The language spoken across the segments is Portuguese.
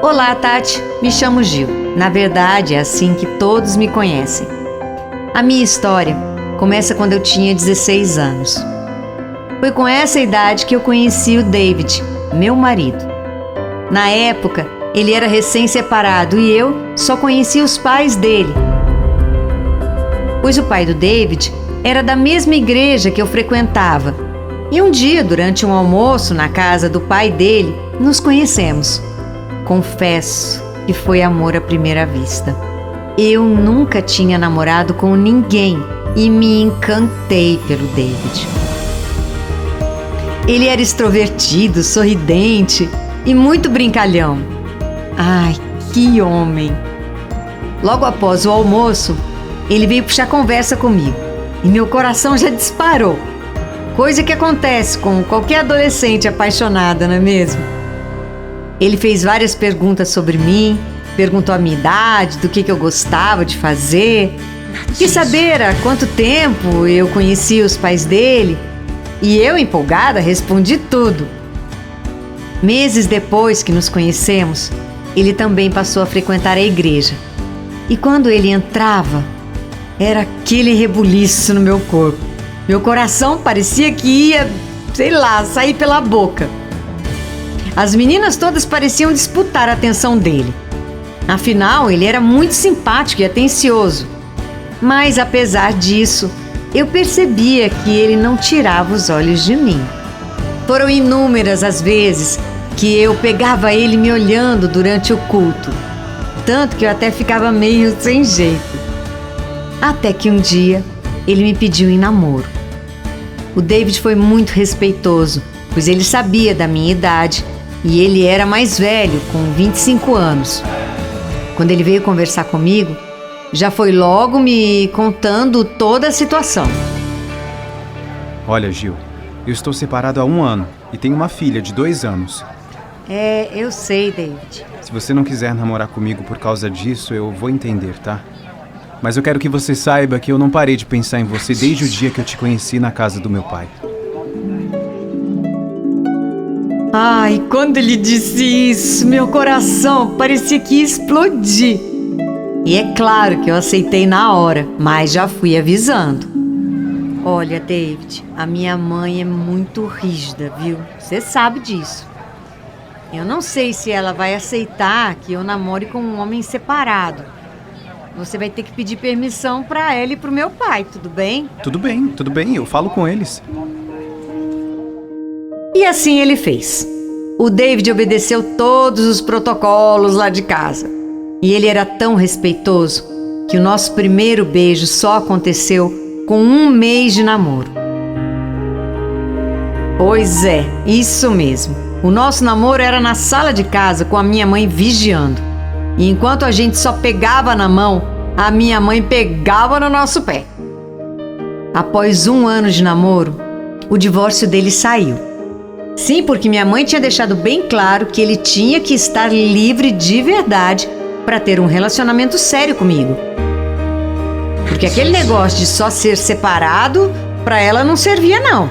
Olá, Tati. Me chamo Gil. Na verdade, é assim que todos me conhecem. A minha história começa quando eu tinha 16 anos. Foi com essa idade que eu conheci o David, meu marido. Na época, ele era recém-separado e eu só conhecia os pais dele. Pois o pai do David era da mesma igreja que eu frequentava. E um dia, durante um almoço na casa do pai dele, nos conhecemos. Confesso que foi amor à primeira vista. Eu nunca tinha namorado com ninguém e me encantei pelo David. Ele era extrovertido, sorridente e muito brincalhão. Ai, que homem! Logo após o almoço, ele veio puxar conversa comigo e meu coração já disparou. Coisa que acontece com qualquer adolescente apaixonada, não é mesmo? Ele fez várias perguntas sobre mim, perguntou a minha idade, do que eu gostava de fazer. Quis saber há quanto tempo eu conhecia os pais dele e eu, empolgada, respondi tudo. Meses depois que nos conhecemos, ele também passou a frequentar a igreja. E quando ele entrava, era aquele rebuliço no meu corpo. Meu coração parecia que ia, sair pela boca. As meninas todas pareciam disputar a atenção dele. Afinal, ele era muito simpático e atencioso. Mas, apesar disso, eu percebia que ele não tirava os olhos de mim. Foram inúmeras as vezes que eu pegava ele me olhando durante o culto. Tanto que eu até ficava meio sem jeito. Até que um dia, ele me pediu em namoro. O David foi muito respeitoso, pois ele sabia da minha idade e ele era mais velho, com 25 anos. Quando ele veio conversar comigo, já foi logo me contando toda a situação. Olha, Gil, eu estou separado há 1 ano e tenho uma filha de 2 anos. Eu sei, David. Se você não quiser namorar comigo por causa disso, eu vou entender, tá? Mas eu quero que você saiba que eu não parei de pensar em você desde o dia que eu te conheci na casa do meu pai. Ai, quando ele disse isso, meu coração parecia que ia explodir. E é claro que eu aceitei na hora, mas já fui avisando. Olha, David, a minha mãe é muito rígida, viu? Você sabe disso. Eu não sei se ela vai aceitar que eu namore com um homem separado. Você vai ter que pedir permissão pra ela e pro meu pai, tudo bem? Tudo bem, eu falo com eles. E assim ele fez. O David obedeceu todos os protocolos lá de casa. E ele era tão respeitoso que o nosso primeiro beijo só aconteceu com 1 mês de namoro. Pois é, isso mesmo. O nosso namoro era na sala de casa com a minha mãe vigiando. E enquanto a gente só pegava na mão, a minha mãe pegava no nosso pé. Após 1 ano de namoro, o divórcio dele saiu. Sim, porque minha mãe tinha deixado bem claro que ele tinha que estar livre de verdade para ter um relacionamento sério comigo. Porque aquele negócio de só ser separado, para ela não servia não.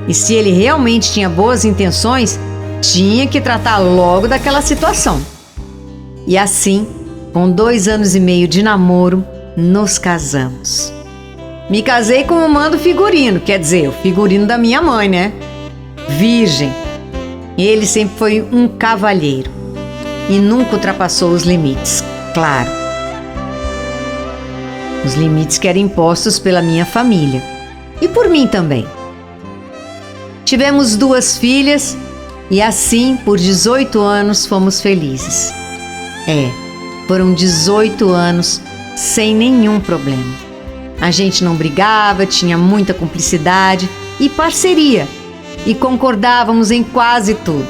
E se ele realmente tinha boas intenções, tinha que tratar logo daquela situação. E assim, com 2 anos e meio de namoro, nos casamos. Me casei com o mando figurino, quer dizer, o figurino da minha mãe, né? Virgem. Ele sempre foi um cavalheiro e nunca ultrapassou os limites, claro. Os limites que eram impostos pela minha família e por mim também. Tivemos 2 filhas e assim, por 18 anos, fomos felizes. Foram 18 anos sem nenhum problema. A gente não brigava, tinha muita cumplicidade e parceria. E concordávamos em quase tudo.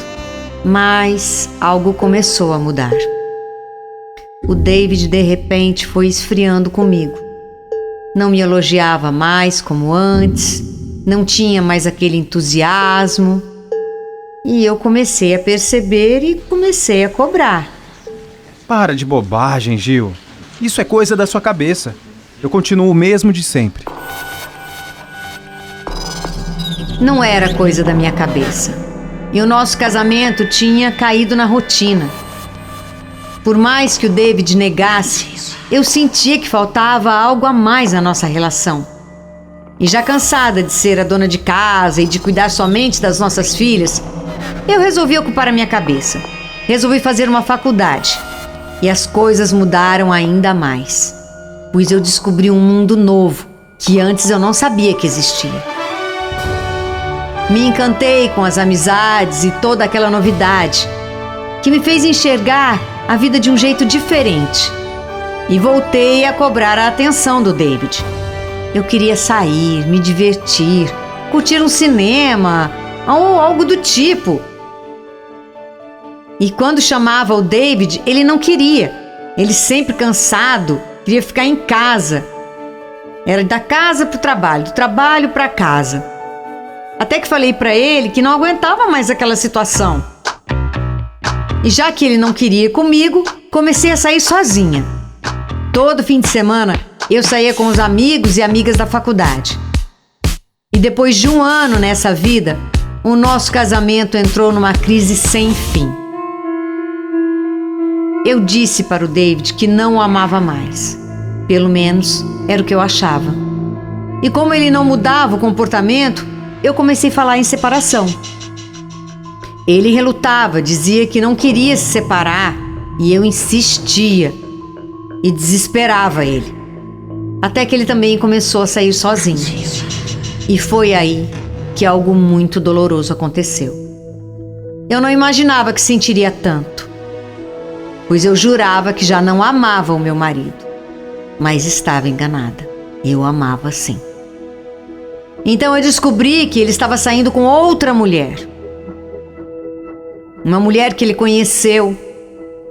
Mas algo começou a mudar. O David, de repente, foi esfriando comigo. Não me elogiava mais como antes, não tinha mais aquele entusiasmo. E eu comecei a perceber e comecei a cobrar. Para de bobagem, Gil. Isso é coisa da sua cabeça. Eu continuo o mesmo de sempre. Não era coisa da minha cabeça. E o nosso casamento tinha caído na rotina. Por mais que o David negasse, eu sentia que faltava algo a mais na nossa relação. E já cansada de ser a dona de casa e de cuidar somente das nossas filhas, eu resolvi ocupar a minha cabeça. Resolvi fazer uma faculdade. E as coisas mudaram ainda mais, pois eu descobri um mundo novo que antes eu não sabia que existia. Me encantei com as amizades e toda aquela novidade que me fez enxergar a vida de um jeito diferente. E voltei a cobrar a atenção do David. Eu queria sair, me divertir, curtir um cinema ou algo do tipo. E quando chamava o David, ele não queria. Ele sempre cansado, queria ficar em casa. Era da casa para o trabalho, do trabalho para casa. Até que falei para ele que não aguentava mais aquela situação. E já que ele não queria ir comigo, comecei a sair sozinha. Todo fim de semana eu saía com os amigos e amigas da faculdade. E depois de um ano nessa vida, o nosso casamento entrou numa crise sem fim. Eu disse para o David que não o amava mais. Pelo menos era o que eu achava. E como ele não mudava o comportamento, eu comecei a falar em separação. Ele relutava, dizia que não queria se separar, e eu insistia e desesperava ele. Até que ele também começou a sair sozinho. E foi aí que algo muito doloroso aconteceu. Eu não imaginava que sentiria tanto, pois eu jurava que já não amava o meu marido. Mas estava enganada. Eu amava sim. Então eu descobri que ele estava saindo com outra mulher. Uma mulher que ele conheceu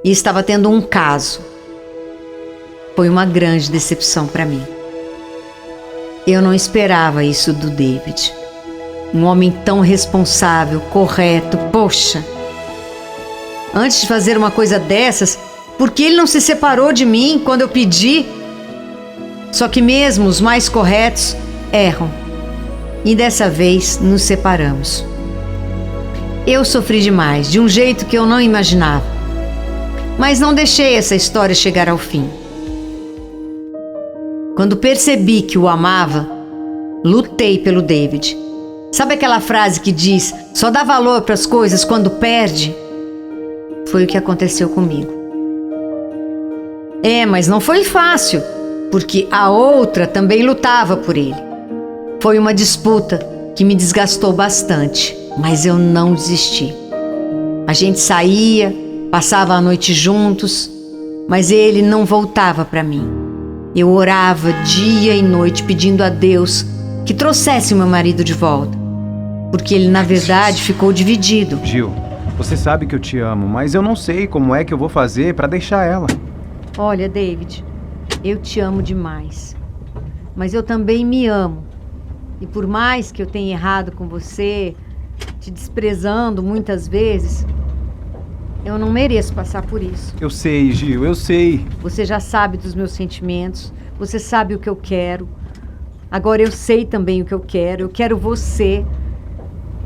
e estava tendo um caso. Foi uma grande decepção para mim. Eu não esperava isso do David. Um homem tão responsável, correto, poxa. Antes de fazer uma coisa dessas, por que ele não se separou de mim quando eu pedi? Só que mesmo os mais corretos erram. E dessa vez nos separamos. Eu sofri demais, de um jeito que eu não imaginava. Mas não deixei essa história chegar ao fim. Quando percebi que o amava, lutei pelo David. Sabe aquela frase que diz, só dá valor para as coisas quando perde? Foi o que aconteceu comigo. Mas não foi fácil, porque a outra também lutava por ele. Foi uma disputa que me desgastou bastante, mas eu não desisti. A gente saía, passava a noite juntos, mas ele não voltava para mim. Eu orava dia e noite pedindo a Deus que trouxesse o meu marido de volta, porque ele na verdade ficou dividido. Gil, você sabe que eu te amo, mas eu não sei como é que eu vou fazer para deixar ela. Olha, David, eu te amo demais, mas eu também me amo. E por mais que eu tenha errado com você, te desprezando muitas vezes, eu não mereço passar por isso. Eu sei, Gil, eu sei. Você já sabe dos meus sentimentos, você sabe o que eu quero. Agora eu sei também o que eu quero você.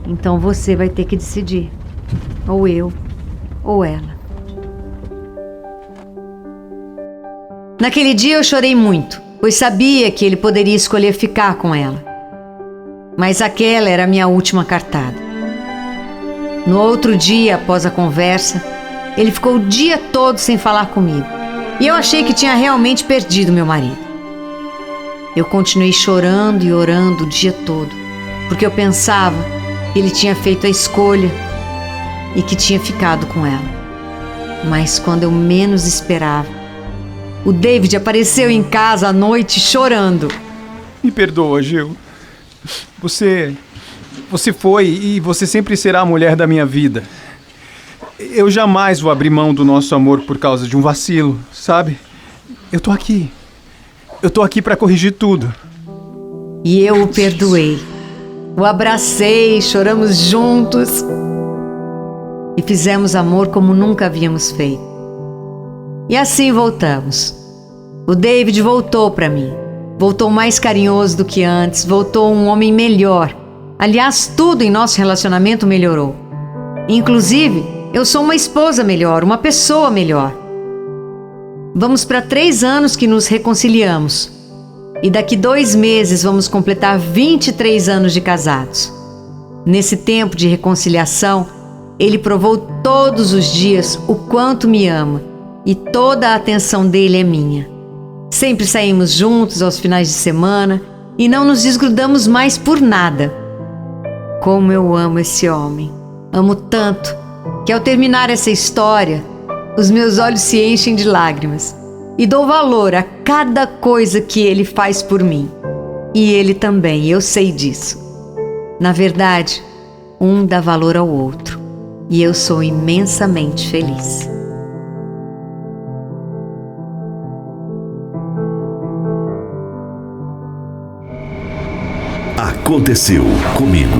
Então você vai ter que decidir, ou eu, ou ela. Naquele dia eu chorei muito, pois sabia que ele poderia escolher ficar com ela. Mas aquela era a minha última cartada. No outro dia, após a conversa, ele ficou o dia todo sem falar comigo. E eu achei que tinha realmente perdido meu marido. Eu continuei chorando e orando o dia todo, porque eu pensava que ele tinha feito a escolha e que tinha ficado com ela. Mas quando eu menos esperava, o David apareceu em casa à noite chorando. Me perdoa, Gil. Você foi e você sempre será a mulher da minha vida. Eu jamais vou abrir mão do nosso amor por causa de um vacilo, sabe? Eu tô aqui. Eu tô aqui pra corrigir tudo. E eu o perdoei. O abracei, choramos juntos e fizemos amor como nunca havíamos feito. E assim voltamos. O David voltou pra mim. Voltou mais carinhoso do que antes, voltou um homem melhor. Aliás, tudo em nosso relacionamento melhorou. Inclusive, eu sou uma esposa melhor, uma pessoa melhor. Vamos para 3 anos que nos reconciliamos. E daqui 2 meses vamos completar 23 anos de casados. Nesse tempo de reconciliação, ele provou todos os dias o quanto me ama e toda a atenção dele é minha. Sempre saímos juntos aos finais de semana e não nos desgrudamos mais por nada. Como eu amo esse homem. Amo tanto que ao terminar essa história, os meus olhos se enchem de lágrimas e dou valor a cada coisa que ele faz por mim. E ele também, eu sei disso. Na verdade, um dá valor ao outro e eu sou imensamente feliz. Aconteceu comigo.